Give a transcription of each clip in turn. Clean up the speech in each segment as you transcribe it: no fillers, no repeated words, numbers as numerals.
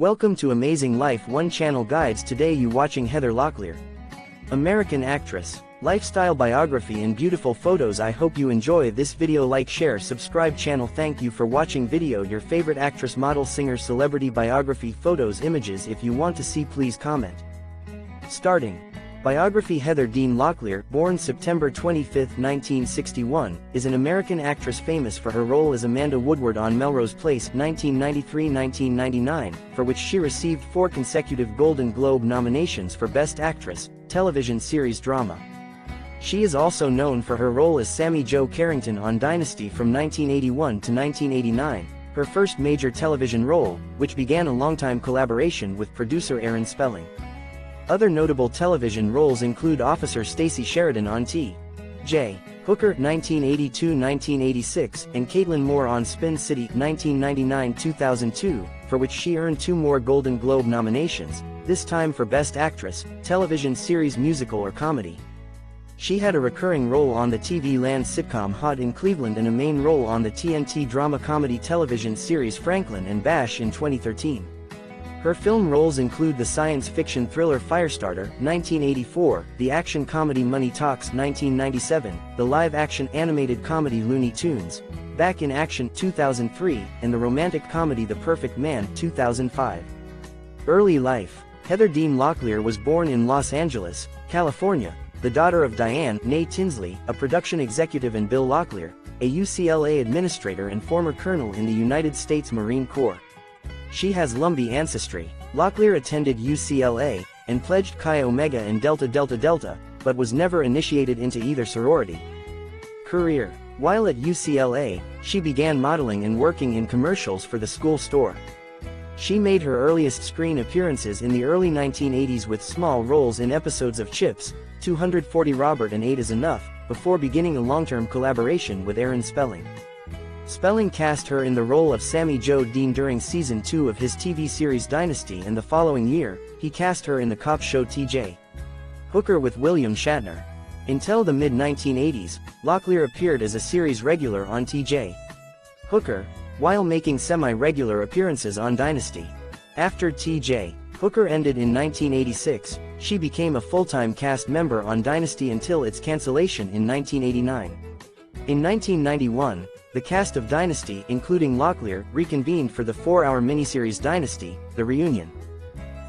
Welcome to Amazing Life One Channel Guides. Today you watching Heather Locklear, American actress, lifestyle biography and beautiful photos. I hope you enjoy this video. Like, share, subscribe channel. Thank you for watching video. Your favorite actress, model, singer, celebrity biography, photos, images. If you want to see, please comment. Starting. Biography. Heather Dean Locklear, born September 25, 1961, is an American actress famous for her role as Amanda Woodward on Melrose Place 1993-1999, for which she received 4 consecutive Golden Globe nominations for Best Actress, Television Series Drama. She is also known for her role as Sammy Jo Carrington on Dynasty from 1981 to 1989, her first major television role, which began a longtime collaboration with producer Aaron Spelling. Other notable television roles include Officer Stacy Sheridan on T.J. Hooker 1982-1986 and Caitlin Moore on Spin City 1999-2002, for which she earned 2 more Golden Globe nominations, this time for Best Actress, Television Series, Musical or Comedy. She had a recurring role on the TV Land sitcom Hot in Cleveland and a main role on the TNT drama comedy television series Franklin and Bash in 2013. Her film roles include the science fiction thriller Firestarter, 1984, the action comedy Money Talks, 1997, the live-action animated comedy Looney Tunes, Back in Action, 2003, and the romantic comedy The Perfect Man, 2005. Early life. Heather Dean Locklear was born in Los Angeles, California, the daughter of Diane (née Tinsley), a production executive, and Bill Locklear, a UCLA administrator and former colonel in the United States Marine Corps. She has Lumbee ancestry. Locklear attended UCLA, and pledged Chi Omega and Delta Delta Delta, but was never initiated into either sorority. Career. While at UCLA, she began modeling and working in commercials for the school store. She made her earliest screen appearances in the early 1980s with small roles in episodes of Chips, 240 Robert and 8 is Enough, before beginning a long-term collaboration with Aaron Spelling. Spelling cast her in the role of Sammy Jo Dean during Season 2 of his TV series Dynasty, and the following year, he cast her in the cop show T.J. Hooker with William Shatner. Until the mid-1980s, Locklear appeared as a series regular on T.J. Hooker, while making semi-regular appearances on Dynasty. After T.J. Hooker ended in 1986, she became a full-time cast member on Dynasty until its cancellation in 1989. In 1991, the cast of Dynasty, including Locklear, reconvened for the 4-hour miniseries Dynasty: The Reunion.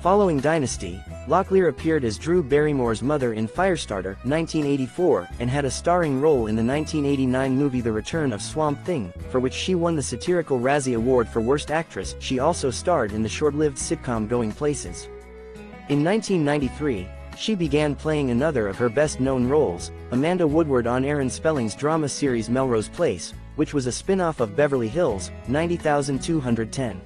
Following Dynasty, Locklear appeared as Drew Barrymore's mother in Firestarter, 1984, and had a starring role in the 1989 movie The Return of Swamp Thing, for which she won the satirical Razzie Award for Worst Actress. She also starred in the short-lived sitcom Going Places. In 1993, she began playing another of her best-known roles, Amanda Woodward on Aaron Spelling's drama series Melrose Place, which was a spin-off of Beverly Hills, 90210.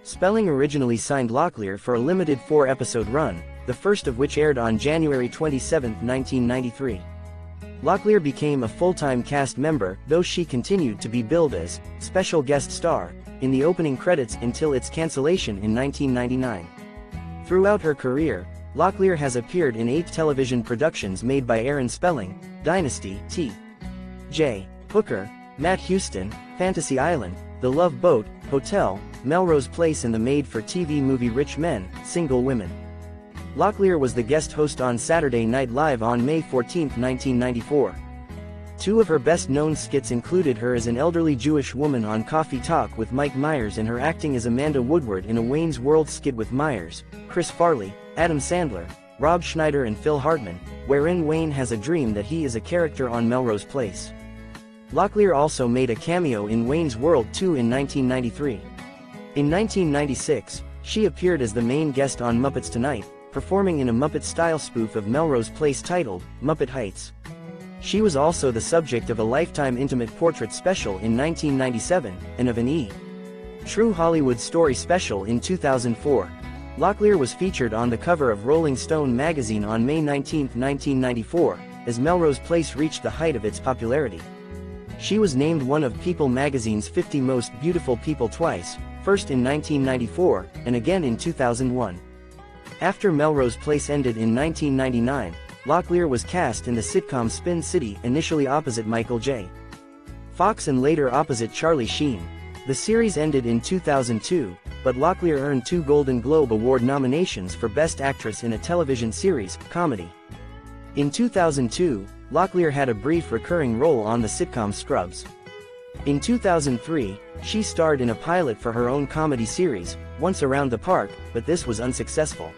Spelling originally signed Locklear for a limited 4-episode run, the first of which aired on January 27, 1993. Locklear became a full-time cast member, though she continued to be billed as special guest star in the opening credits until its cancellation in 1999. Throughout her career, Locklear has appeared in 8 television productions made by Aaron Spelling: Dynasty, T.J. Hooker, Matt Houston, Fantasy Island, The Love Boat, Hotel, Melrose Place, and the made-for-TV movie Rich Men, Single Women. Locklear was the guest host on Saturday Night Live on May 14, 1994. 2 of her best-known skits included her as an elderly Jewish woman on Coffee Talk with Mike Myers and her acting as Amanda Woodward in a Wayne's World skit with Myers, Chris Farley, Adam Sandler, Rob Schneider and Phil Hartman, wherein Wayne has a dream that he is a character on Melrose Place. Locklear also made a cameo in Wayne's World 2 in 1993. In 1996, she appeared as the main guest on Muppets Tonight, performing in a Muppet-style spoof of Melrose Place titled Muppet Heights. She was also the subject of a Lifetime Intimate Portrait special in 1997, and of an E! True Hollywood Story special in 2004. Locklear was featured on the cover of Rolling Stone magazine on May 19, 1994, as Melrose Place reached the height of its popularity. She was named one of People magazine's 50 Most Beautiful People twice, first in 1994, and again in 2001. After Melrose Place ended in 1999, Locklear was cast in the sitcom Spin City, initially opposite Michael J. Fox and later opposite Charlie Sheen. The series ended in 2002, but Locklear earned 2 Golden Globe Award nominations for Best Actress in a Television Series, Comedy. In 2002, Locklear had a brief recurring role on the sitcom Scrubs. In 2003, she starred in a pilot for her own comedy series, Once Around the Park, but this was unsuccessful.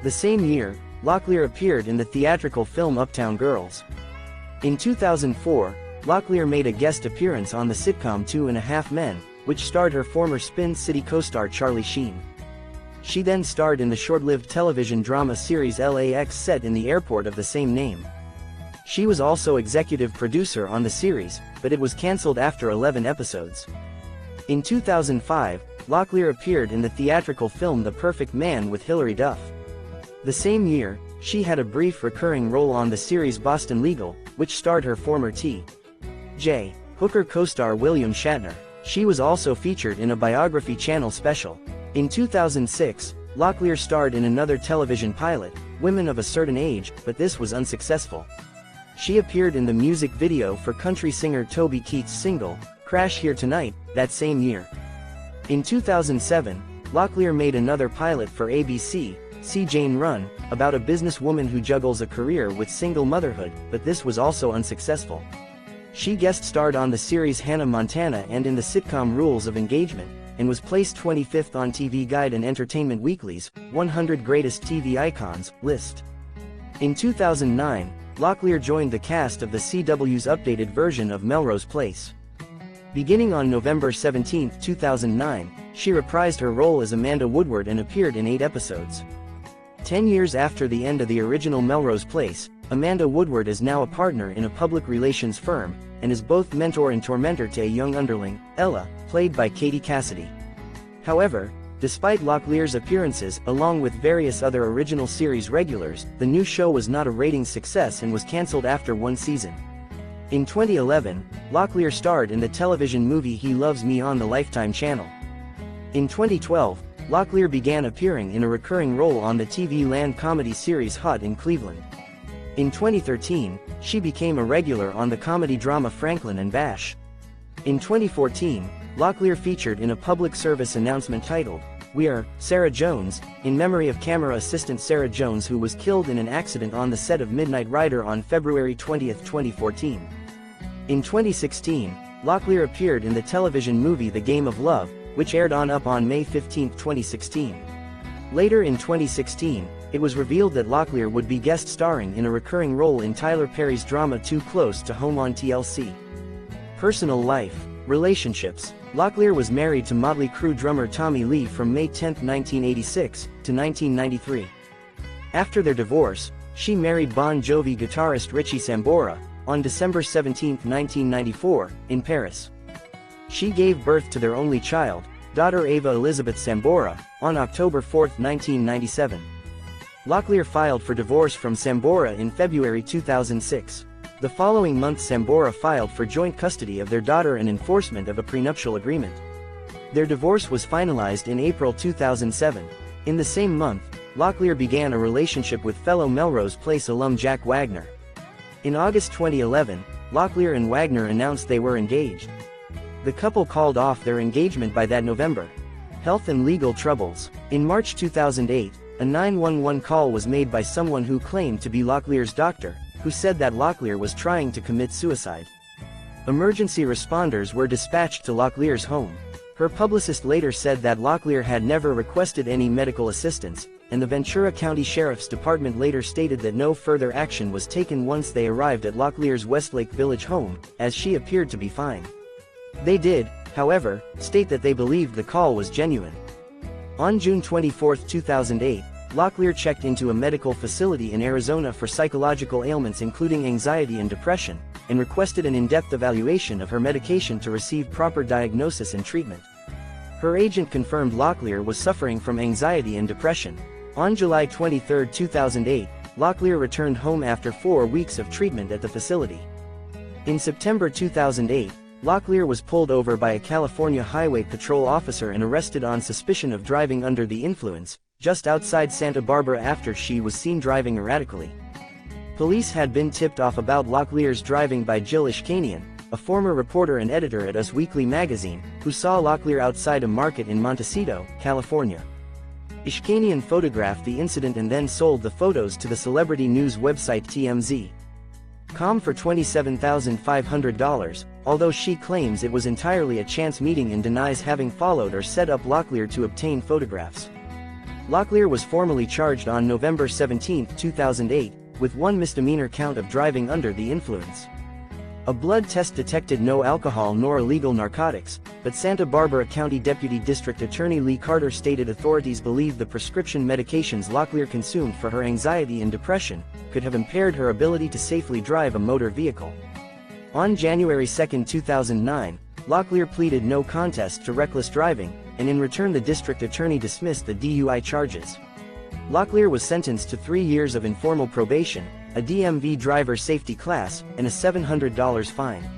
The same year, Locklear appeared in the theatrical film Uptown Girls. In 2004, Locklear made a guest appearance on the sitcom 2.5 Men, which starred her former Spin City co-star Charlie Sheen. She then starred in the short-lived television drama series LAX set in the airport of the same name. She was also executive producer on the series, but it was cancelled after 11 episodes. In 2005, Locklear appeared in the theatrical film The Perfect Man with Hilary Duff. The same year, she had a brief recurring role on the series Boston Legal, which starred her former T.J. Hooker co-star William Shatner. She was also featured in a Biography Channel special. In 2006, Locklear starred in another television pilot, Women of a Certain Age, but this was unsuccessful. She appeared in the music video for country singer Toby Keith's single, Crash Here Tonight, that same year. In 2007, Locklear made another pilot for ABC, See Jane Run, about a businesswoman who juggles a career with single motherhood, but this was also unsuccessful. She guest-starred on the series Hannah Montana and in the sitcom Rules of Engagement, and was placed 25th on TV Guide and Entertainment Weekly's 100 Greatest TV Icons list. In 2009, Locklear joined the cast of the CW's updated version of Melrose Place. Beginning on November 17, 2009, she reprised her role as Amanda Woodward and appeared in 8 episodes. 10 years after the end of the original Melrose Place, Amanda Woodward is now a partner in a public relations firm, and is both mentor and tormentor to a young underling, Ella, played by Katie Cassidy. However, despite Locklear's appearances along with various other original series regulars, the new show was not a ratings success and was cancelled after 1 season. In 2011, Locklear starred in the television movie He Loves Me on the Lifetime channel. In 2012, Locklear began appearing in a recurring role on the TV Land comedy series Hot in Cleveland. In 2013, she became a regular on the comedy drama Franklin and Bash. In 2014, Locklear featured in a public service announcement titled, We Are, Sarah Jones, in memory of camera assistant Sarah Jones, who was killed in an accident on the set of Midnight Rider on February 20, 2014. In 2016, Locklear appeared in the television movie The Game of Love, which aired on May 15, 2016. Later in 2016, it was revealed that Locklear would be guest starring in a recurring role in Tyler Perry's drama Too Close to Home on TLC. Personal life, relationships. Locklear was married to Motley Crue drummer Tommy Lee from May 10, 1986, to 1993. After their divorce, she married Bon Jovi guitarist Richie Sambora, on December 17, 1994, in Paris. She gave birth to their only child, daughter Ava Elizabeth Sambora, on October 4, 1997. Locklear filed for divorce from Sambora in February 2006. The following month Sambora filed for joint custody of their daughter and enforcement of a prenuptial agreement. Their divorce was finalized in April 2007. In the same month, Locklear began a relationship with fellow Melrose Place alum Jack Wagner. In August 2011, Locklear and Wagner announced they were engaged. The couple called off their engagement by that November. Health and legal troubles. In March 2008, a 911 call was made by someone who claimed to be Locklear's doctor, who said that Locklear was trying to commit suicide. Emergency responders were dispatched to Locklear's home. Her publicist later said that Locklear had never requested any medical assistance, and the Ventura County Sheriff's Department later stated that no further action was taken once they arrived at Locklear's Westlake Village home, as she appeared to be fine. They did, however, state that they believed the call was genuine. On June 24, 2008, Locklear checked into a medical facility in Arizona for psychological ailments including anxiety and depression, and requested an in-depth evaluation of her medication to receive proper diagnosis and treatment. Her agent confirmed Locklear was suffering from anxiety and depression. On July 23, 2008, Locklear returned home after 4 weeks of treatment at the facility. In September 2008, Locklear was pulled over by a California Highway Patrol officer and arrested on suspicion of driving under the influence, just outside Santa Barbara after she was seen driving erratically. Police had been tipped off about Locklear's driving by Jill Ishkanian, a former reporter and editor at Us Weekly magazine, who saw Locklear outside a market in Montecito, California. Ishkanian photographed the incident and then sold the photos to the celebrity news website TMZ.com for $27,500, although she claims it was entirely a chance meeting and denies having followed or set up Locklear to obtain photographs. Locklear was formally charged on November 17, 2008, with one misdemeanor count of driving under the influence. A blood test detected no alcohol nor illegal narcotics, but Santa Barbara County Deputy District Attorney Lee Carter stated authorities believe the prescription medications Locklear consumed for her anxiety and depression could have impaired her ability to safely drive a motor vehicle. On January 2, 2009, Locklear pleaded no contest to reckless driving, and in return the district attorney dismissed the DUI charges. Locklear was sentenced to 3 years of informal probation, a DMV driver safety class, and a $700 fine.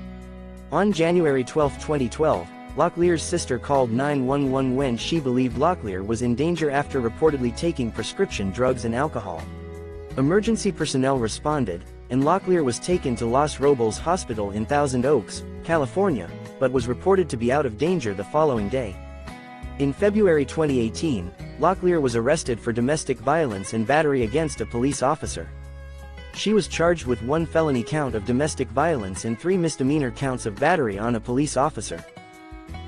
On January 12, 2012, Locklear's sister called 911 when she believed Locklear was in danger after reportedly taking prescription drugs and alcohol. Emergency personnel responded, and Locklear was taken to Los Robles Hospital in Thousand Oaks, California, but was reported to be out of danger the following day. In February 2018, Locklear was arrested for domestic violence and battery against a police officer. She was charged with 1 felony count of domestic violence and 3 misdemeanor counts of battery on a police officer.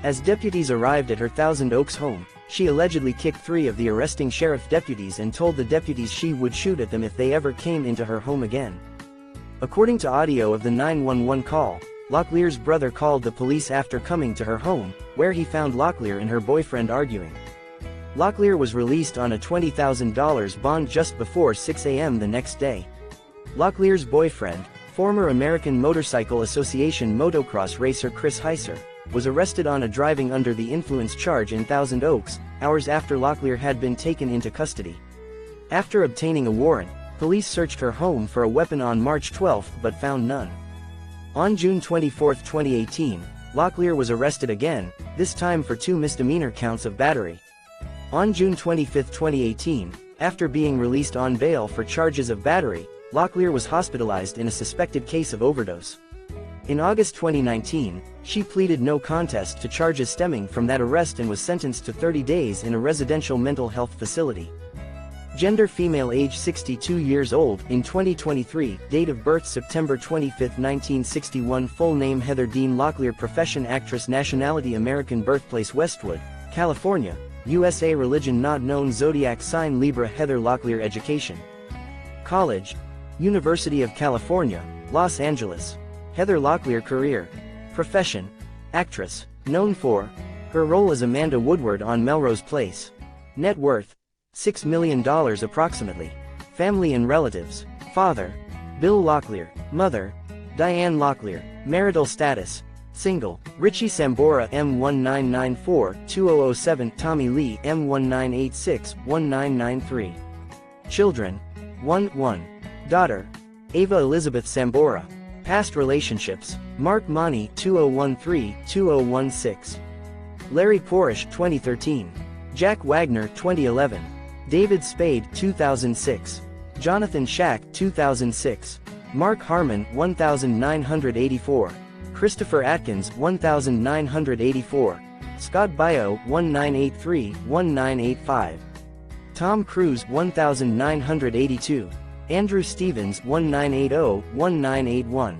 As deputies arrived at her Thousand Oaks home, she allegedly kicked 3 of the arresting sheriff deputies and told the deputies she would shoot at them if they ever came into her home again. According to audio of the 911 call, Locklear's brother called the police after coming to her home, where he found Locklear and her boyfriend arguing. Locklear was released on a $20,000 bond just before 6 a.m. the next day. Locklear's boyfriend, former American Motorcycle Association motocross racer Chris Heiser, was arrested on a driving under the influence charge in Thousand Oaks, hours after Locklear had been taken into custody. After obtaining a warrant, police searched her home for a weapon on March 12 but found none. On June 24, 2018, Locklear was arrested again, this time for 2 misdemeanor counts of battery. On June 25, 2018, after being released on bail for charges of battery, Locklear was hospitalized in a suspected case of overdose. In August 2019, she pleaded no contest to charges stemming from that arrest and was sentenced to 30 days in a residential mental health facility. Gender female, age 62 years old, in 2023, date of birth September 25, 1961, full name Heather Dean Locklear, profession actress, nationality American, birthplace Westwood, California, USA, religion not known, zodiac sign Libra, Heather Locklear, education college, University of California, Los Angeles. Heather Locklear, career, profession, actress, known for her role as Amanda Woodward on Melrose Place. Net worth, $6 million approximately. Family and relatives: father, Bill Locklear; mother, Diane Locklear; marital status, single. Richie Sambora, M1994-2007, Tommy Lee, M1986-1993. Children: 1 daughter, Ava Elizabeth Sambora. Past relationships: Mark Money, 2013-2016. Larry Porish, 2013. Jack Wagner, 2011. David Spade, 2006. Jonathan Shack, 2006. Mark Harmon, 1984. Christopher Atkins, 1984. Scott Bio, 1983-1985. Tom Cruise, 1982. Andrew Stevens, 1980-1981.